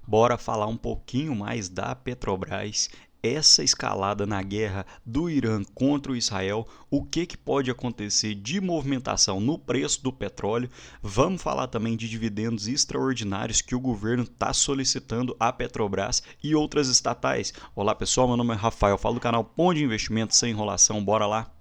Bora falar um pouquinho mais da Petrobras, essa escalada na guerra do Irã contra o Israel, o que pode acontecer de movimentação no preço do petróleo. Vamos falar também de dividendos extraordinários que o governo está solicitando à Petrobras e outras estatais. Olá pessoal, meu nome é Rafael, falo do canal Pão de Investimento sem enrolação, bora lá?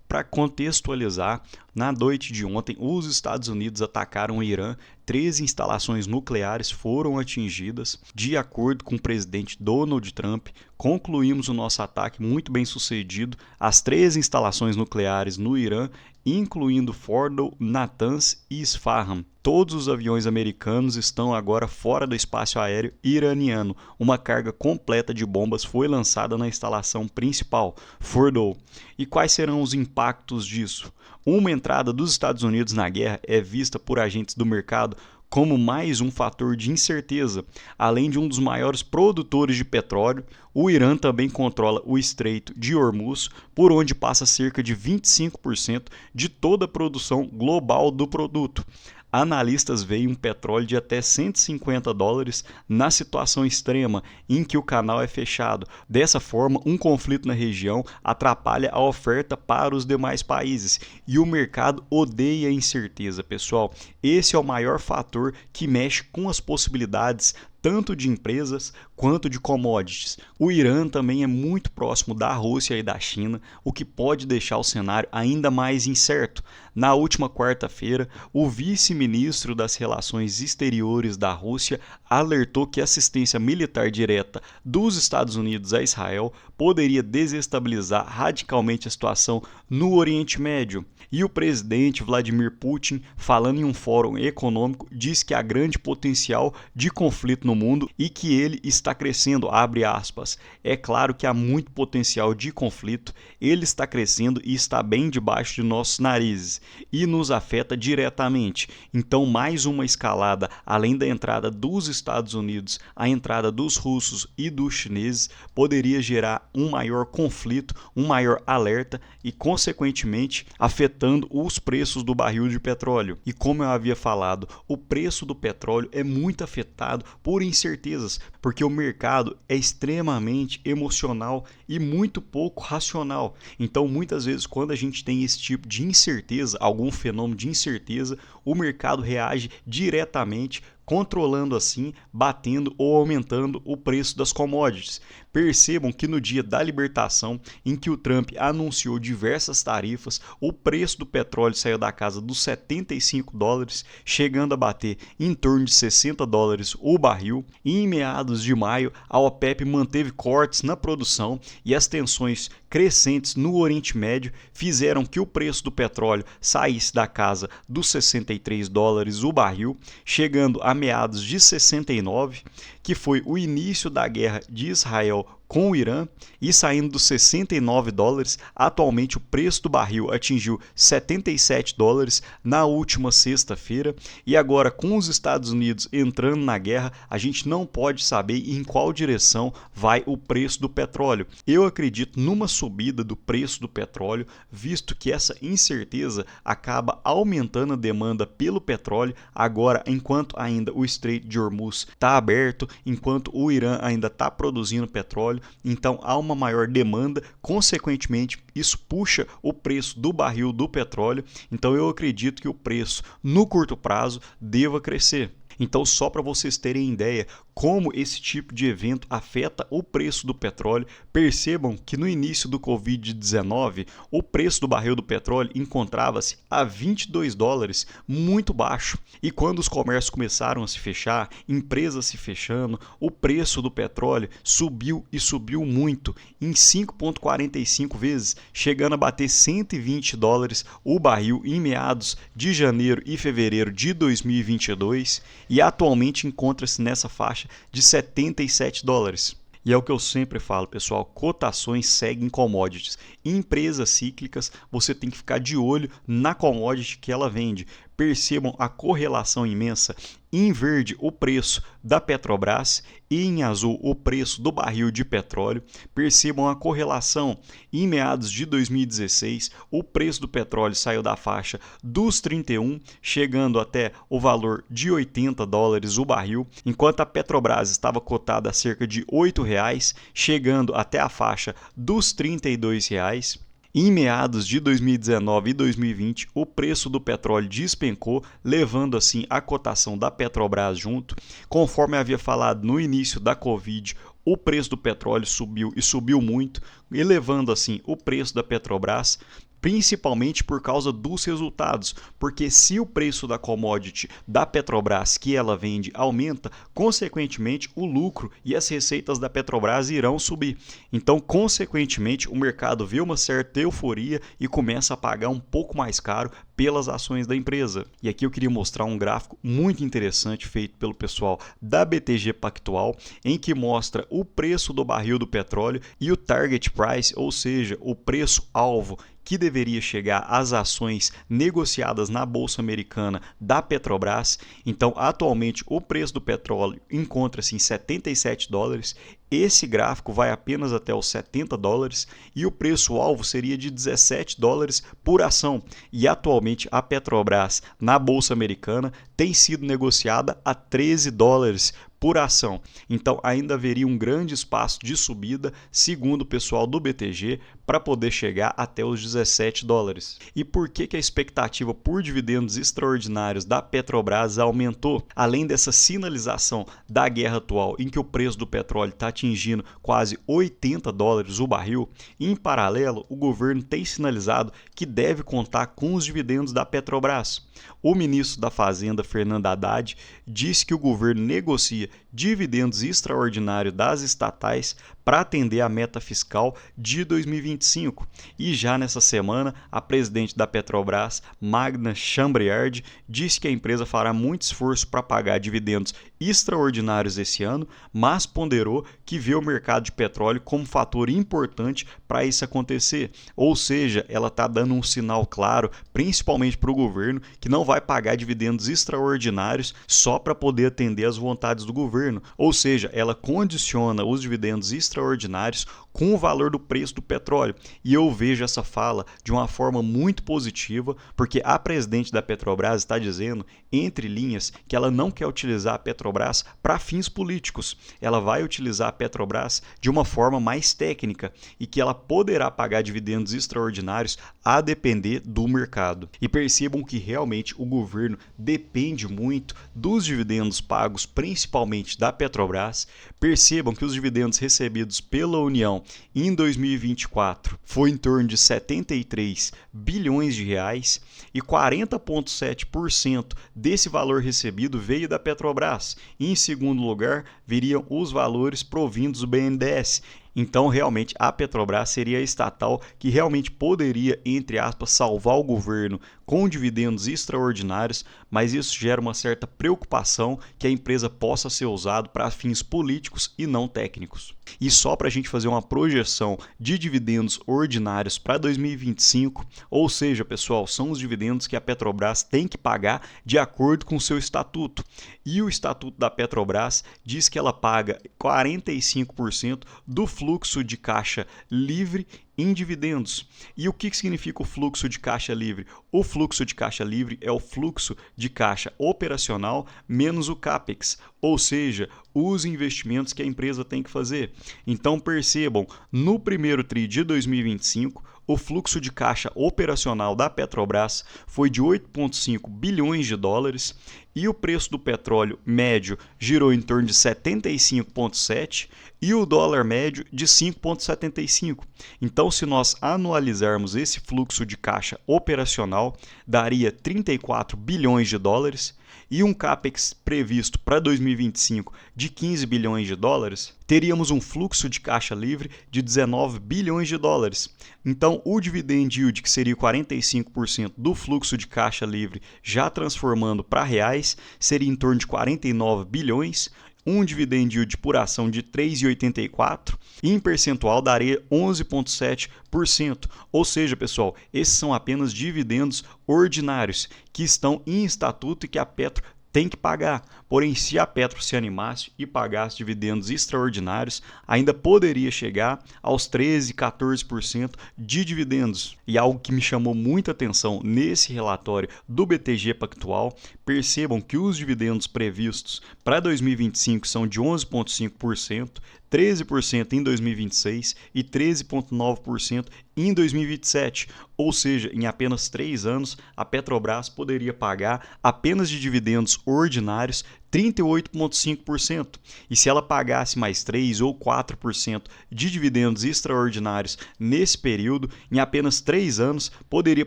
Para contextualizar, na noite de ontem, os Estados Unidos atacaram o Irã. 13 instalações nucleares foram atingidas. De acordo com o presidente Donald Trump, concluímos o nosso ataque muito bem sucedido. As 13 instalações nucleares no Irã, incluindo Fordow, Natanz e Isfahan. Todos os aviões americanos estão agora fora do espaço aéreo iraniano. Uma carga completa de bombas foi lançada na instalação principal, Fordow. E quais serão os impactos disso? Uma entrada dos Estados Unidos na guerra é vista por agentes do mercado como mais um fator de incerteza. Além de um dos maiores produtores de petróleo, o Irã também controla o Estreito de Hormuz, por onde passa cerca de 25% de toda a produção global do produto. Analistas veem um petróleo de até $150 na situação extrema em que o canal é fechado. Dessa forma, um conflito na região atrapalha a oferta para os demais países e o mercado odeia a incerteza, pessoal. Esse é o maior fator que mexe com as possibilidades tanto de empresas quanto de commodities. O Irã também é muito próximo da Rússia e da China, o que pode deixar o cenário ainda mais incerto. Na última quarta-feira, o vice-ministro das Relações Exteriores da Rússia alertou que a assistência militar direta dos Estados Unidos a Israel poderia desestabilizar radicalmente a situação no Oriente Médio. E o presidente Vladimir Putin, falando em um fórum econômico, diz que há grande potencial de conflito no mundo e que ele está crescendo, abre aspas. É claro que há muito potencial de conflito, ele está crescendo e está bem debaixo de nossos narizes e nos afeta diretamente. Então, mais uma escalada, além da entrada dos Estados Unidos, a entrada dos russos e dos chineses, poderia gerar um maior conflito, um maior alerta e, consequentemente, afetando os preços do barril de petróleo. E como eu havia falado, o preço do petróleo é muito afetado por incertezas, porque o mercado é extremamente emocional e muito pouco racional. Então, muitas vezes, quando a gente tem esse tipo de incerteza, algum fenômeno de incerteza, o mercado reage diretamente, controlando assim, batendo ou aumentando o preço das commodities. Percebam que no dia da libertação, em que o Trump anunciou diversas tarifas, o preço do petróleo saiu da casa dos $75, chegando a bater em torno de $60 o barril. E em meados de maio, a OPEP manteve cortes na produção e as tensões crescentes no Oriente Médio fizeram que o preço do petróleo saísse da casa dos $63 o barril, chegando a meados de 69, que foi o início da guerra de Israel com o Irã, e saindo dos $69, atualmente o preço do barril atingiu $77 na última sexta-feira, e agora com os Estados Unidos entrando na guerra, a gente não pode saber em qual direção vai o preço do petróleo. Eu acredito numa subida do preço do petróleo, visto que essa incerteza acaba aumentando a demanda pelo petróleo, agora enquanto ainda o Estreito de Hormuz está aberto, enquanto o Irã ainda está produzindo petróleo, então há uma maior demanda, consequentemente isso puxa o preço do barril do petróleo, então eu acredito que o preço no curto prazo deva crescer. Então, só para vocês terem ideia como esse tipo de evento afeta o preço do petróleo, percebam que no início do Covid-19, o preço do barril do petróleo encontrava-se a $22, muito baixo. E quando os comércios começaram a se fechar, empresas se fechando, o preço do petróleo subiu e subiu muito, em 5,45 vezes, chegando a bater $120 o barril em meados de janeiro e fevereiro de 2022. E atualmente encontra-se nessa faixa de $77. E é o que eu sempre falo, pessoal, cotações seguem commodities. Em empresas cíclicas, você tem que ficar de olho na commodity que ela vende. percebam a correlação imensa. Em verde, o preço da Petrobras e em azul, o preço do barril de petróleo. Percebam a correlação. Em meados de 2016, o preço do petróleo saiu da faixa dos 31, chegando até o valor de $80 o barril, enquanto a Petrobras estava cotada a cerca de R$8, chegando até a faixa dos R$32. Em meados de 2019 e 2020, o preço do petróleo despencou, levando assim a cotação da Petrobras junto. Conforme havia falado no início da Covid, o preço do petróleo subiu e subiu muito, elevando assim o preço da Petrobras, principalmente por causa dos resultados, porque se o preço da commodity da Petrobras que ela vende aumenta, consequentemente o lucro e as receitas da Petrobras irão subir. Então, consequentemente, o mercado vê uma certa euforia e começa a pagar um pouco mais caro pelas ações da empresa. E aqui eu queria mostrar um gráfico muito interessante feito pelo pessoal da BTG Pactual, em que mostra o preço do barril do petróleo e o target price, ou seja, o preço-alvo que deveria chegar às ações negociadas na Bolsa Americana da Petrobras. Então, atualmente, o preço do petróleo encontra-se em $77. Esse gráfico vai apenas até os $70 e o preço-alvo seria de $17 por ação. E atualmente a Petrobras na Bolsa Americana tem sido negociada a $13 por ação. Então ainda haveria um grande espaço de subida, segundo o pessoal do BTG, para poder chegar até os $17. E por que a expectativa por dividendos extraordinários da Petrobras aumentou? Além dessa sinalização da guerra atual, em que o preço do petróleo está atingindo quase $80 o barril, em paralelo, o governo tem sinalizado que deve contar com os dividendos da Petrobras. O ministro da Fazenda, Fernando Haddad, disse que o governo negocia dividendos extraordinários das estatais para atender a meta fiscal de 2025. E já nessa semana, a presidente da Petrobras, Magda Chambriard, disse que a empresa fará muito esforço para pagar dividendos extraordinários esse ano, mas ponderou que vê o mercado de petróleo como fator importante para isso acontecer. Ou seja, ela está dando um sinal claro, principalmente para o governo, que não vai pagar dividendos extraordinários só para poder atender às vontades do governo. Ou seja, ela condiciona os dividendos extraordinários com o valor do preço do petróleo. E eu vejo essa fala de uma forma muito positiva, porque a presidente da Petrobras está dizendo, entre linhas, que ela não quer utilizar a Petrobras para fins políticos. Ela vai utilizar a Petrobras de uma forma mais técnica e que ela poderá pagar dividendos extraordinários a depender do mercado. E percebam que realmente o governo depende muito dos dividendos pagos, principalmente da Petrobras. Percebam que os dividendos recebidos pela União em 2024 foi em torno de 73 bilhões de reais e 40,7% desse valor recebido veio da Petrobras. E em segundo lugar, viriam os valores provindos do BNDES. Então, realmente, a Petrobras seria a estatal que realmente poderia, entre aspas, salvar o governo com dividendos extraordinários, mas isso gera uma certa preocupação que a empresa possa ser usada para fins políticos e não técnicos. E só para a gente fazer uma projeção de dividendos ordinários para 2025, ou seja, pessoal, são os dividendos que a Petrobras tem que pagar de acordo com o seu estatuto. E o estatuto da Petrobras diz que ela paga 45% do fluxo de caixa livre em dividendos. E o que significa o fluxo de caixa livre? O fluxo de caixa livre é o fluxo de caixa operacional menos o CAPEX, ou seja, os investimentos que a empresa tem que fazer. Então percebam, no primeiro TRI de 2025, o fluxo de caixa operacional da Petrobras foi de 8,5 bilhões de dólares e o preço do petróleo médio girou em torno de 75,7 e o dólar médio de 5,75. Então, se nós anualizarmos esse fluxo de caixa operacional, daria 34 bilhões de dólares e um CAPEX previsto para 2025 de 15 bilhões de dólares, teríamos um fluxo de caixa livre de 19 bilhões de dólares. Então, o dividend yield, que seria 45% do fluxo de caixa livre, já transformando para reais, seria em torno de 49 bilhões, um dividend yield por ação de 3,84 e em percentual daria 11,7%. Ou seja, pessoal, esses são apenas dividendos ordinários que estão em estatuto e que a Petro tem que pagar. Porém, se a Petro se animasse e pagasse dividendos extraordinários, ainda poderia chegar aos 13, 14% de dividendos. E algo que me chamou muita atenção nesse relatório do BTG Pactual, percebam que os dividendos previstos para 2025 são de 11,5%, 13% em 2026 e 13,9% em 2027. Ou seja, em apenas 3 anos, a Petrobras poderia pagar apenas de dividendos ordinários 38,5%. E se ela pagasse mais 3 ou 4% de dividendos extraordinários nesse período, em apenas 3 anos, poderia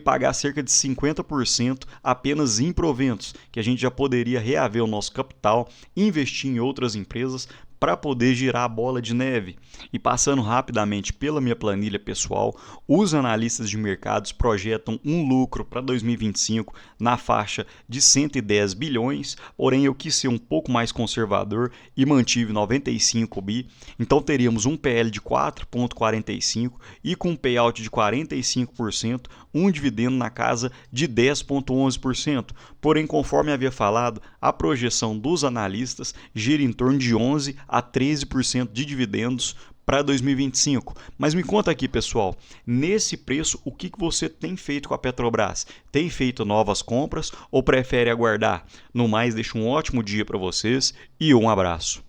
pagar cerca de 50% apenas em proventos, que a gente já poderia reaver o nosso capital, investir em outras empresas para poder girar a bola de neve. E passando rapidamente pela minha planilha pessoal, os analistas de mercados projetam um lucro para 2025 na faixa de 110 bilhões, porém eu quis ser um pouco mais conservador e mantive 95 bi, então teríamos um PL de 4,45 e com um payout de 45%, um dividendo na casa de 10,11%. Porém, conforme havia falado, a projeção dos analistas gira em torno de 11 a 13% de dividendos para 2025. Mas me conta aqui, pessoal, nesse preço, o que você tem feito com a Petrobras? Tem feito novas compras ou prefere aguardar? No mais, deixo um ótimo dia para vocês e um abraço.